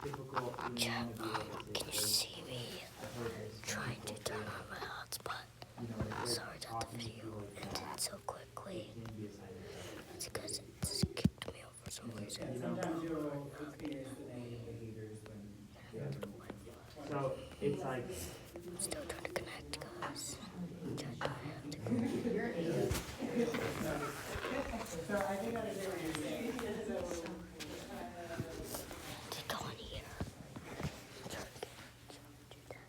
difficult when you Chat, want to be able can to you say, see me I've heard this trying to before, turn on my hotspot? it Sorry that the often video feel like ended that. so It quickly. can be a sign of It's tough. because it skipped me over for some reason. And sometimes you'll experience the negative behaviors when Yeah. they're So it's like, I'm still trying to connect, guys. Chat, I have to go. So I think I understand what you're saying. So Just go in here. Try to do that.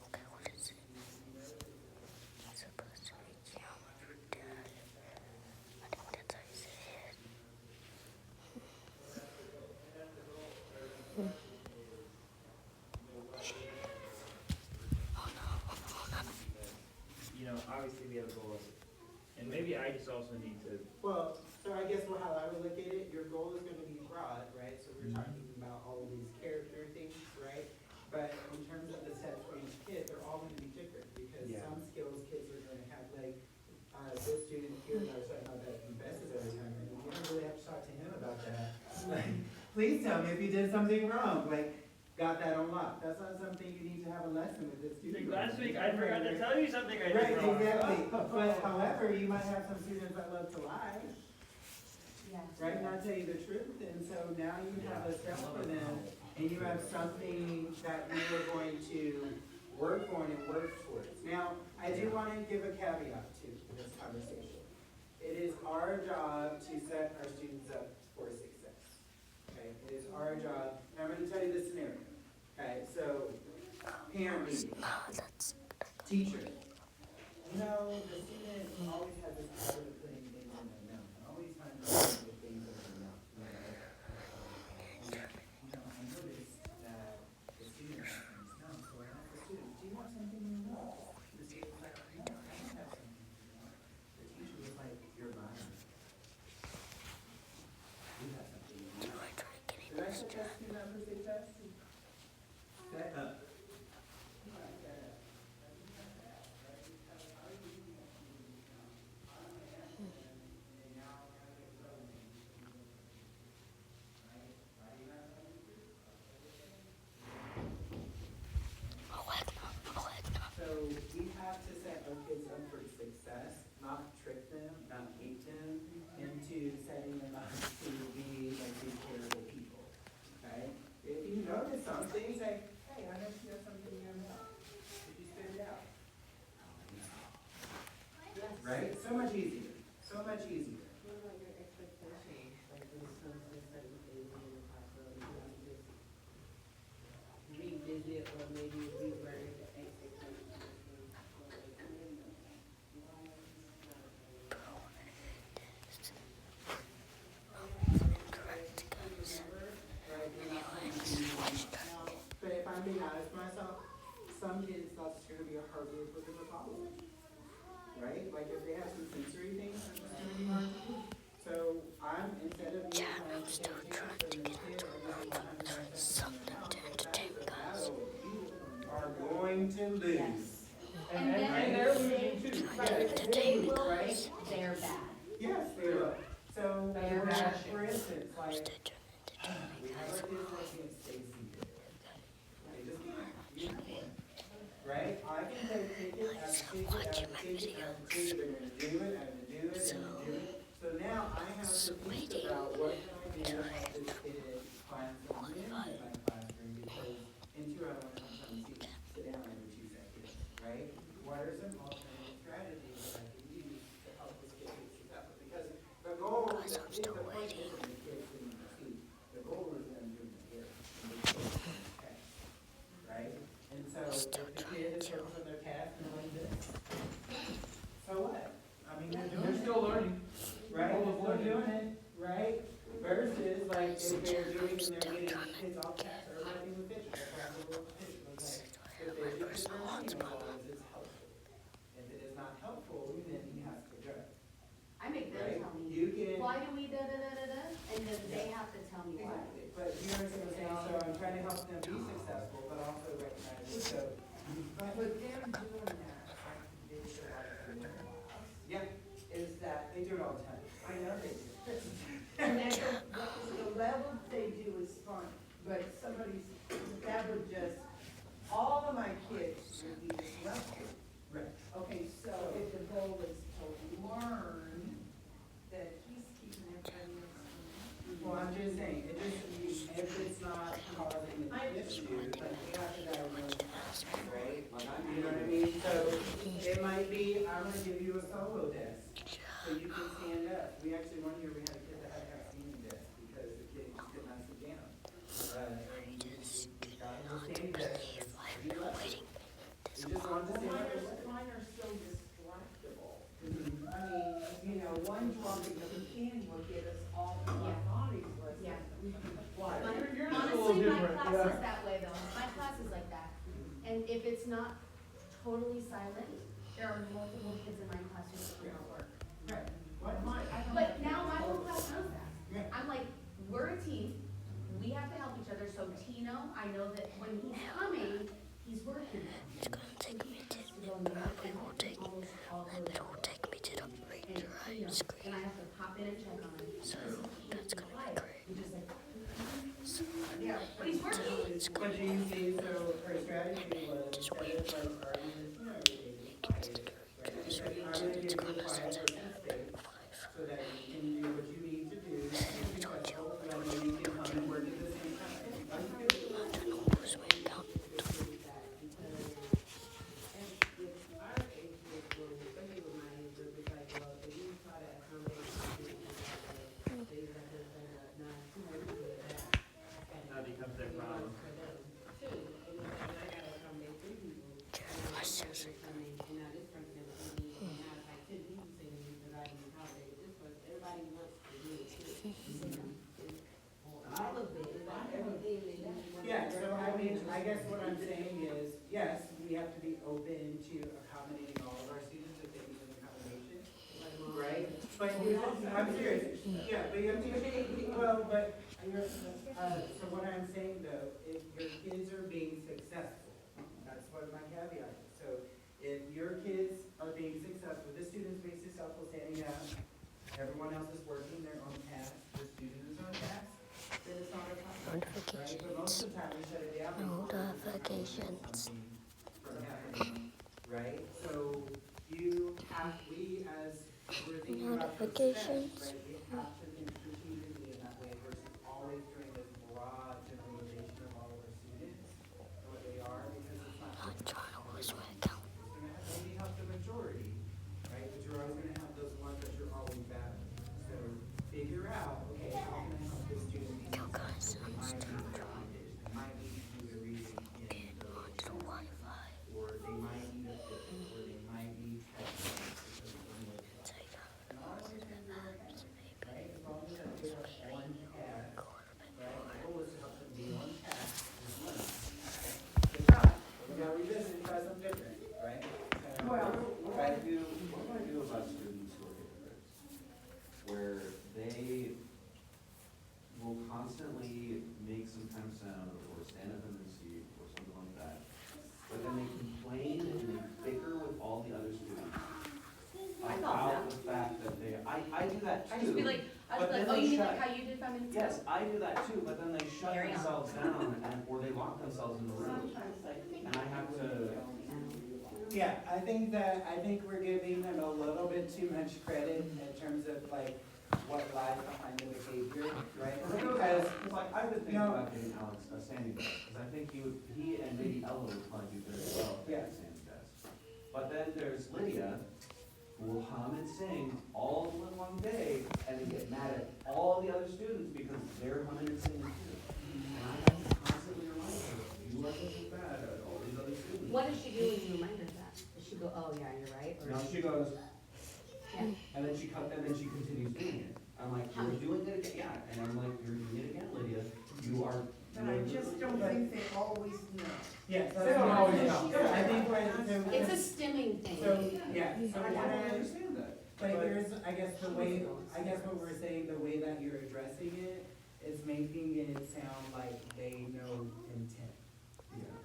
Okay, what is it? It's supposed to be geometry dash. I think that's how you say it. Oh no, oh no. obviously we have goals. And maybe I just also need to, well, so I guess how I would look at it, your goal is gonna be broad, right? So we're talking about all of these character things, right? But in terms of the steps for each kid, they're all gonna be different, because Yeah. some skills kids are gonna have, like, this student here that I was talking about that confesses every time, and you don't really have to talk to him about that. Like, please tell me if you did something wrong, like, got that on lock. That's not something you need to have a lesson with this student. last week I forgot to tell you something I Right, did wrong. exactly. But however, you might have some students that love to lie, right? Not tell you the truth, and so now you have a step for them, and you have something that you are going to work on and work towards. Now, I do want to give a caveat to this conversation. It is our job to set our students up for success. Okay, it is our job, and I'm going to tell you the scenario. Okay, so parent meeting. That's Teacher, you know, the student always has this habit of putting things in their mouth, and always finds ways to get things in their mouth. I noticed that the student has things in his mouth, so I asked the student, do you have something in your mouth? The student was like, no, I don't have something in my mouth. The teacher was like, you're lying. You have something in your mouth. Did I set that student up for success? Set up. So we have to set our kids up for success, not trick them, not hate them into setting them up to be like these terrible people, okay? If you notice something, say, hey, I noticed you have something in your mouth. Did you spit it out? Right? So much easier, so much easier. Revisit or maybe reword the expectations. But if I'm being honest with myself, some kids thought it's gonna be a hard word for them to follow. Right? Like if they have some sensory things, it's just gonna be hard to do. So I'm, instead of being I'm still trying to get into something to entertain guys. You are going to lose. And then they're losing too. Entertain Right? guys. They're bad. Yes, they will. So, They're for bad. instance, like, Still trying to entertain our guys. kids like being Stacy did. They just can't. You can't. Right? I can take ticket after ticket after ticket after ticket, they're gonna do it, and do it, and do it. So now I have to think about what can I do to help this kid find some wins in my classroom, because in 2 hours, I'm trying to sit down every 2 seconds, right? What are some alternative strategies that I can use to help this kid get successful? Because the goal Guys, I'm still the point waiting. isn't the kid getting the seat. The goal is them doing the work. And the kid getting the test, right? And so Still if the kid is trying to. focused on their task and like this, so what? I mean, they're doing They're it. still learning. Right, All of they're learning. doing it, right? Versus like if they're doing and Still they're getting trying to kids off task or writing with pictures, or writing with pictures, like, if My they do personal learning hotspot. involved, it's helpful. If it is not helpful, then he has to go. I make them why do we da-da-da-da-da? And then they have to tell me why. Exactly, but you know what I'm saying, so I'm trying to help them be successful, but also recognize it, so. But them doing that, like you did your life in your class, Yeah, is that, they do it all the time. I know they do. And that's, the level they do is fine, but somebody's, that would just, all of my kids would be disrupted. Right. Okay, so if the goal is to learn, that he's keeping everybody else. Well, I'm just saying, it just, if it's not causing an issue, like we have to diagnose, right? You know what I mean? So it might be, I'm gonna give you a solo desk, so you can stand up. We actually, one year, we had a kid that had to have a standing desk because the kid just could not sit down. And we just got him a standing desk. He left. He just wanted to stand up. Mine are so distractible. Mhm. I mean, you know, one dropping of a pin will get us all in our bodies, let's. Yeah. Why? Honestly, my class is that way though, my class is like that. And if it's not totally silent, there are multiple kids in my class who cannot work. Right. What? I don't- But now my whole class knows that. Yeah. I'm like, we're a team, we have to help each other, so Tino, I know that when he's coming, he's working. It's gonna take me to, it will take me to the Ranger High screen. And I have to pop in and check on him. So that's gonna be great. He's just like, So Yeah. but he's working. But you see, so her strategy was instead of like arguing, you know, everything, right? She said, I'm gonna give you a 5 person space so that you can do what you need to do, to be successful, so that way you can come and work at the same time. I don't know who's way down. That becomes their problem. My sister. Yeah, so I mean, I guess what I'm saying is, yes, we have to be open to accommodating all of our students if they need an accommodation, right? But you, I'm serious, yeah, but you have to, well, but you're, so what I'm saying though, if your kids are being successful, that's what my caveat is. So if your kids are being successful, the student's being successful standing up, everyone else is working their own task, the student is on task, then it's not a problem, right? But most of the time we shut it down. Notifications. From happening, right? So you have, we as, we're thinking about Notifications. success, right? We have to think strategically in that way versus always doing this broad generalization of all of our students and what they are, because it's not. I'm trying to lose my account. It's gonna have, maybe help the majority, right? But you're always gonna have those ones that you're always battling. So figure out, okay, how can I help this student be Yo guys, successful? I'm They still might need to do the reading in getting the onto the Wi-Fi. or they might need a fit, or they might need testing because of English. Take out And all of these things are okay, right? As long as they are on task, right? The goal is to help them be on task and learn. If not, we gotta revisit and try something different, right? Well, What do I do about students who are hypocrites? Where they will constantly make some kind of sound or stand up in their seat or something like that, but then they complain and they bicker with all the other students about the fact that I do that too. I just be like, But then oh, they you mean shut- like how you did 5 minutes ago? Yes, I do that too, but then they shut Carry on. themselves down or they lock themselves in the room. And I have to, Yeah, I think we're giving them a little bit too much credit in terms of like what lies behind the behavior, right? Because, Because, like, I've been thinking No. about getting Alex a standing desk, because I think he and maybe Ella would probably do very well at Yeah. a standing desk. But then there's Lydia, who will hum and sing all the live long day, and then get mad at all the other students because they're humming and singing too. And I have to constantly remind her, you are looking bad at all these other students. What does she do when you remind her of that? Does she go, oh yeah, you're right? Or Now she goes, Yeah. and then she continues doing it. I'm like, you're doing it again, yeah, and I'm like, you're doing it again, Lydia, you are. but I just don't think they always know. yes, They that's don't what always I know. think. I think what, It's a stimming thing. so, yeah, so I what don't I, understand that. But here's, I guess what we're saying, the way that you're addressing it is making it sound like they know intent,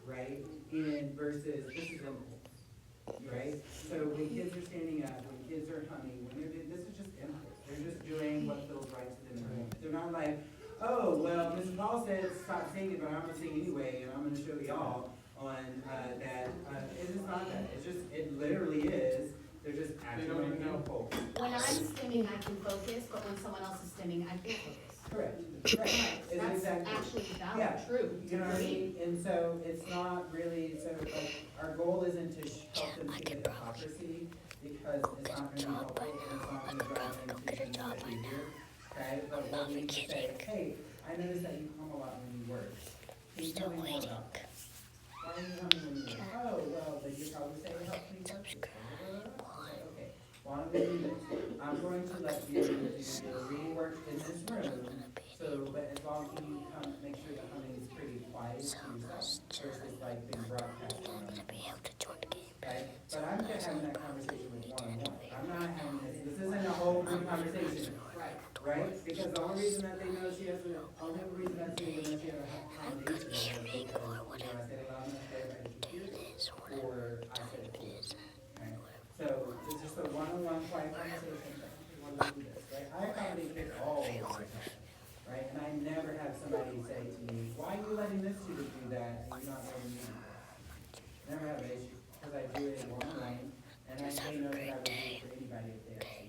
right? And versus, this is impulse, right? So when kids are standing up, when kids are humming, when they're, this is just impulse. They're just doing what feels right to them in the moment. They're not like, oh, well, Mrs. Paul said stop singing, but I'm gonna sing anyway, and I'm gonna show y'all on, that, it is not that. It's just, it literally is, they're just acting on an impulse. When I'm stimming, I can focus, but when someone else is stimming, I can't focus. Correct, right. It's That's exactly- actually Yeah, valid, true. You know what I mean? And so it's not really, so like, our goal isn't to help them see the hypocrisy, because it's not gonna be helpful, and it's not gonna drive them to change their behavior, okay? But what we need to say, hey, I noticed that you hum a lot when you work. Can you tell me more about that? Why are you humming when you work? Oh, well, then you probably say it helps me focus. Okay, why don't we do this? I'm going to let you do your reading work in this room, so, but as long as you come, make sure the humming is pretty quiet to yourself, versus like being broadcast around. Okay, but I'm just having that conversation with one-on-one. I'm not having this isn't a whole group conversation, right? Because the only reason that they know she has, the only reason that they know she has a foundation is because, I said it loud enough for everybody to hear, or I said it clear, right? So it's just a one-on-one quiet conversation, we want to do this, right? I accommodate kids all the time, right? And I never have somebody say to me, why are you letting this student do that and you're not letting me? Never have an issue, because I do it one-on-one, and I say no that I would do it for anybody if they